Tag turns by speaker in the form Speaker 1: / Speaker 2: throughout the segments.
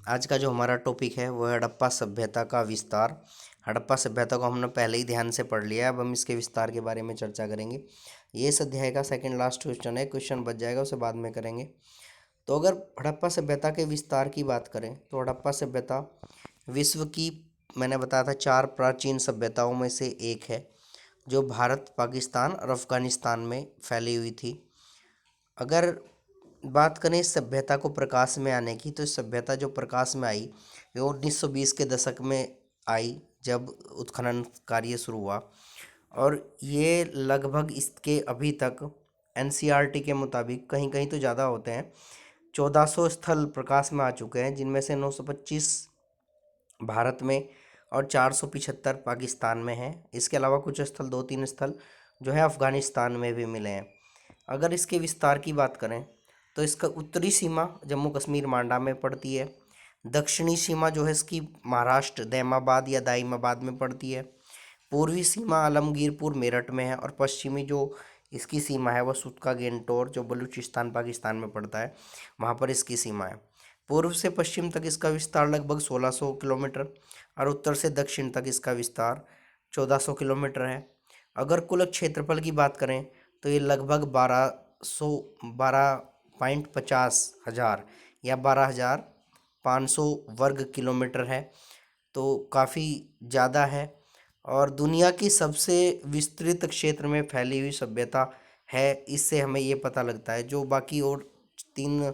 Speaker 1: आज का जो हमारा टॉपिक है वो है हड़प्पा सभ्यता का विस्तार। हड़प्पा सभ्यता को हमने पहले ही ध्यान से पढ़ लिया है, अब हम इसके विस्तार के बारे में चर्चा करेंगे। ये इस अध्याय का सेकंड लास्ट क्वेश्चन है, क्वेश्चन बच जाएगा, उसे बाद में करेंगे। तो अगर हड़प्पा सभ्यता के विस्तार की बात करें तो हड़प्पा सभ्यता विश्व की, मैंने बताया था, 4 प्राचीन सभ्यताओं में से एक है, जो भारत, पाकिस्तान और अफगानिस्तान में फैली हुई थी। अगर बात करें इस सभ्यता को प्रकाश में आने की, तो इस सभ्यता जो प्रकाश में आई वो 1920 के दशक में आई, जब उत्खनन कार्य शुरू हुआ। और ये लगभग इसके अभी तक एनसीईआरटी के मुताबिक, कहीं कहीं तो ज़्यादा होते हैं, 1400 स्थल प्रकाश में आ चुके हैं, जिनमें से 925 भारत में और 475 पाकिस्तान में हैं। इसके अलावा कुछ स्थल, 2-3 स्थल जो है अफ़गानिस्तान में भी मिले हैं। अगर इसके विस्तार की बात करें तो इसका उत्तरी सीमा जम्मू कश्मीर मांडा में पड़ती है। दक्षिणी सीमा जो है इसकी महाराष्ट्र दैमाबाद या दाइमाबाद में पड़ती है। पूर्वी सीमा आलमगीरपुर मेरठ में है, और पश्चिमी जो इसकी सीमा है वह सुतका गेंटोर जो बलूचिस्तान पाकिस्तान में पड़ता है, वहाँ पर इसकी सीमा है। पूर्व से पश्चिम तक इसका विस्तार लगभग 1600 किलोमीटर और उत्तर से दक्षिण तक इसका विस्तार 1400 किलोमीटर है। अगर कुल क्षेत्रफल की बात करें तो ये लगभग 12.50 हजार या 12,500 वर्ग किलोमीटर है, तो काफ़ी ज़्यादा है और दुनिया की सबसे विस्तृत क्षेत्र में फैली हुई सभ्यता है। इससे हमें ये पता लगता है, जो बाकी और 3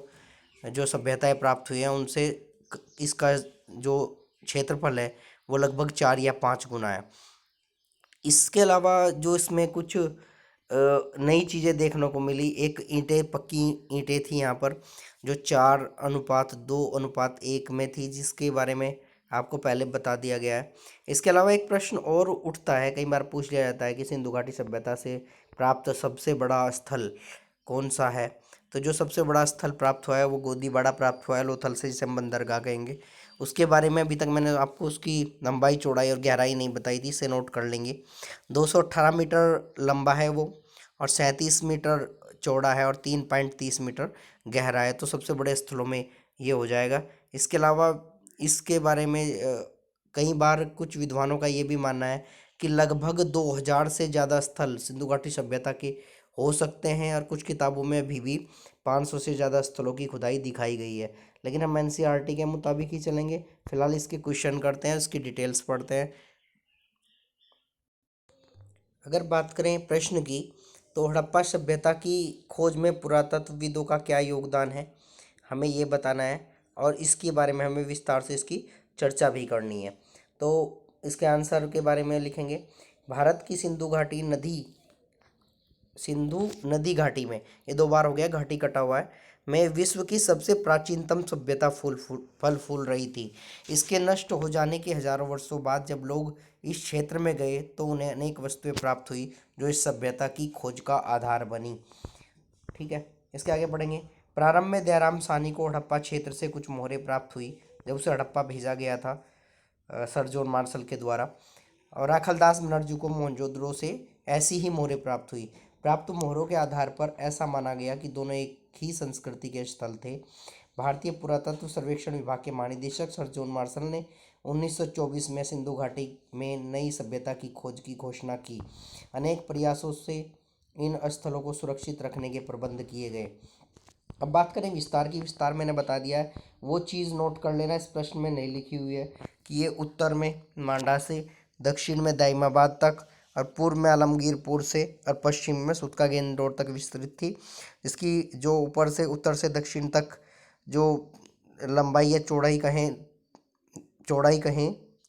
Speaker 1: जो सभ्यताएं प्राप्त हुई हैं उनसे इसका जो क्षेत्रफल है वो लगभग 4 या 5 गुना है। इसके अलावा जो इसमें कुछ नई चीज़ें देखने को मिली, एक ईंटें, पक्की ईंटें थी यहाँ पर, जो 4:2:1 में थी, जिसके बारे में आपको पहले बता दिया गया है। इसके अलावा एक प्रश्न और उठता है, कई बार पूछ लिया जाता है कि सिंधु घाटी सभ्यता से प्राप्त सबसे बड़ा स्थल कौन सा है। तो जो सबसे बड़ा स्थल प्राप्त हुआ है वो गोदीबाड़ा प्राप्त हुआ है, लोथल से, जिसे हम बंदरगाह कहेंगे। उसके बारे में अभी तक मैंने आपको उसकी लंबाई, चौड़ाई और गहराई नहीं बताई थी, इसे नोट कर लेंगे। 218 मीटर लंबा है वो, और 37 मीटर चौड़ा है, और 3.30 मीटर गहरा है। तो सबसे बड़े स्थलों में ये हो जाएगा। इसके अलावा इसके बारे में कई बार कुछ विद्वानों का ये भी मानना है कि लगभग 2000 से ज़्यादा स्थल सिंधु घाटी सभ्यता के हो सकते हैं, और कुछ किताबों में अभी भी 500 से ज़्यादा स्थलों की खुदाई दिखाई गई है। लेकिन हम एनसीईआरटी के मुताबिक ही चलेंगे। फिलहाल इसके क्वेश्चन करते हैं, उसकी डिटेल्स पढ़ते हैं। अगर बात करें प्रश्न की, तो हड़प्पा सभ्यता की खोज में पुरातत्वविदों का क्या योगदान है, हमें ये बताना है, और इसके बारे में हमें विस्तार से इसकी चर्चा भी करनी है। तो इसके आंसर के बारे में लिखेंगे, भारत की सिंधु नदी घाटी में, ये 2 बार हो गया, घाटी कटा हुआ है, में विश्व की सबसे प्राचीनतम सभ्यता फल फूल रही थी। इसके नष्ट हो जाने के हजारों वर्षों बाद जब लोग इस क्षेत्र में गए तो उन्हें अनेक वस्तुएं प्राप्त हुई जो इस सभ्यता की खोज का आधार बनी। ठीक है, इसके आगे पढ़ेंगे। प्रारंभ में दयाराम साहनी को हड़प्पा क्षेत्र से कुछ मोहरें प्राप्त हुई, जब उसे हड़प्पा भेजा गया था सर जॉन मार्शल के द्वारा। और राखलदास बनर्जी को मोहनजोदड़ो से ऐसी ही मोहरें प्राप्त हुई। प्राप्त मोहरों के आधार पर ऐसा माना गया कि दोनों एक ही संस्कृति के स्थल थे। भारतीय पुरातत्व सर्वेक्षण विभाग के महानिदेशक सर जॉन मार्शल ने 1924 में सिंधु घाटी में नई सभ्यता की खोज की घोषणा की। अनेक प्रयासों से इन स्थलों को सुरक्षित रखने के प्रबंध किए गए। अब बात करें विस्तार की। विस्तार मैंने बता दिया है, वो चीज़ नोट कर लेना, इस प्रश्न में नहीं लिखी हुई है कि ये उत्तर में मांडा से, दक्षिण में दाइमाबाद तक, और पूर्व में आलमगीरपुर से, और पश्चिम में सुतका गेंदोर तक विस्तृत थी। इसकी जो ऊपर से उत्तर से दक्षिण तक जो लंबाई या चौड़ाई कहें,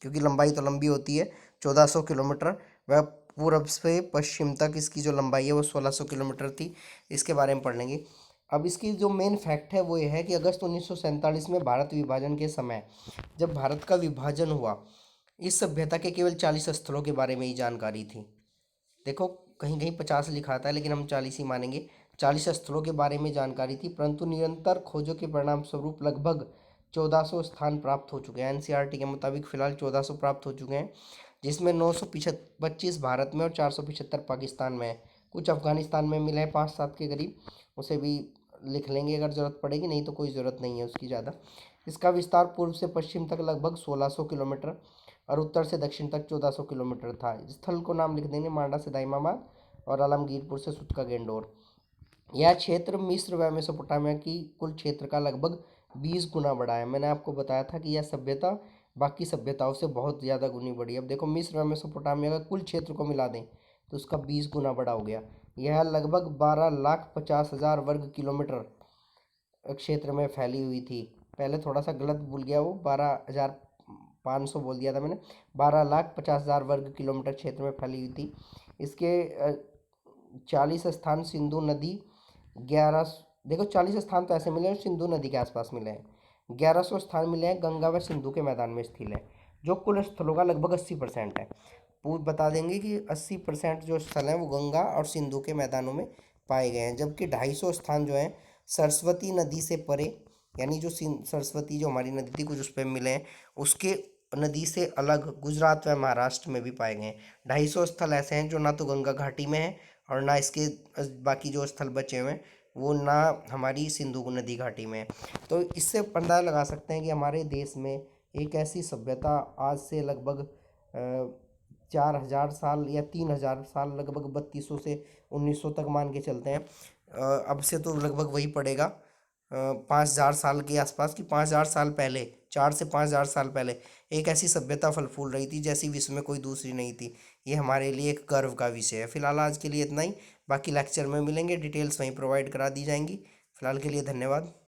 Speaker 1: क्योंकि लंबाई तो लंबी होती है, 1400 किलोमीटर, वह पूर्व से पश्चिम तक इसकी जो लंबाई है वो 1600 किलोमीटर थी। इसके बारे में पढ़ लेंगे। अब इसकी जो मेन फैक्ट है वो ये है कि अगस्त 1947 में भारत विभाजन के समय, जब भारत का विभाजन हुआ, इस सभ्यता के केवल 40 स्थलों के बारे में ही जानकारी थी। देखो, कहीं कहीं 50 लिखा था, लेकिन हम 40 ही मानेंगे। 40 स्थलों के बारे में जानकारी थी, परंतु निरंतर खोजों के परिणाम स्वरूप लगभग 1400 स्थान प्राप्त हो चुके हैं। एनसीईआरटी के मुताबिक फिलहाल 1400 प्राप्त हो चुके हैं, जिसमें 925 भारत में और 475 पाकिस्तान में है। कुछ अफगानिस्तान में मिले हैं 5-7 के करीब, उसे भी लिख लेंगे अगर ज़रूरत पड़ेगी, नहीं तो कोई ज़रूरत नहीं है उसकी ज़्यादा। इसका विस्तार पूर्व से पश्चिम तक लगभग 1600 किलोमीटर और उत्तर से दक्षिण तक 1400 किलोमीटर था। स्थल को नाम लिख देंगे मांडा से दाइमाबाद और आलमगीरपुर से सुतका गेंडोर। यह क्षेत्र मिस्र व मेसोपोटामिया की कुल क्षेत्र का लगभग 20 गुना बड़ा है। मैंने आपको बताया था कि यह सभ्यता बाकी सभ्यताओं से बहुत ज़्यादा गुनी बड़ी है। अब देखो मिस्र व मेसोपोटामिया का कुल क्षेत्र को मिला दें तो उसका 20 गुना बड़ा हो गया। यह लगभग 12,50,000 वर्ग किलोमीटर क्षेत्र में फैली हुई थी। पहले थोड़ा सा गलत भूल गया, वो 12,500 बोल दिया था मैंने, 12,50,000 वर्ग किलोमीटर क्षेत्र में फैली हुई थी। इसके 40 स्थान सिंधु नदी, 11, देखो 40 स्थान तो ऐसे मिले हैं सिंधु नदी के आसपास मिले हैं, 1100 स्थान मिले हैं गंगा व सिंधु के मैदान में स्थित है, जो कुल स्थलों का लगभग 80% है। पूर्व बता देंगे कि 80% जो स्थल हैं वो गंगा और सिंधु के मैदानों में पाए गए हैं, जबकि 250 स्थान जो हैं सरस्वती नदी से परे, यानी जो सरस्वती जो हमारी नदी थी कुछ उस पर मिले हैं, उसके नदी से अलग गुजरात व महाराष्ट्र में भी पाए गए हैं। 250 स्थल ऐसे हैं जो ना तो गंगा घाटी में है और ना इसके बाकी जो स्थल बचे हुए हैं वो ना हमारी सिंधु नदी घाटी में है। तो इससे अंदाजा लगा सकते हैं कि हमारे देश में एक ऐसी सभ्यता आज से लगभग 4,000 साल या 3,000 साल, लगभग 3200 से 1900 तक मान के चलते हैं, अब से तो लगभग वही पड़ेगा 5,000 साल के आसपास, कि 5,000 साल पहले, 4 से 5,000 साल पहले एक ऐसी सभ्यता फल फूल रही थी जैसी विश्व में कोई दूसरी नहीं थी। ये हमारे लिए एक गर्व का विषय है। फिलहाल आज के लिए इतना ही, बाकी लेक्चर में मिलेंगे, डिटेल्स वहीं प्रोवाइड करा दी जाएंगी। फिलहाल के लिए धन्यवाद।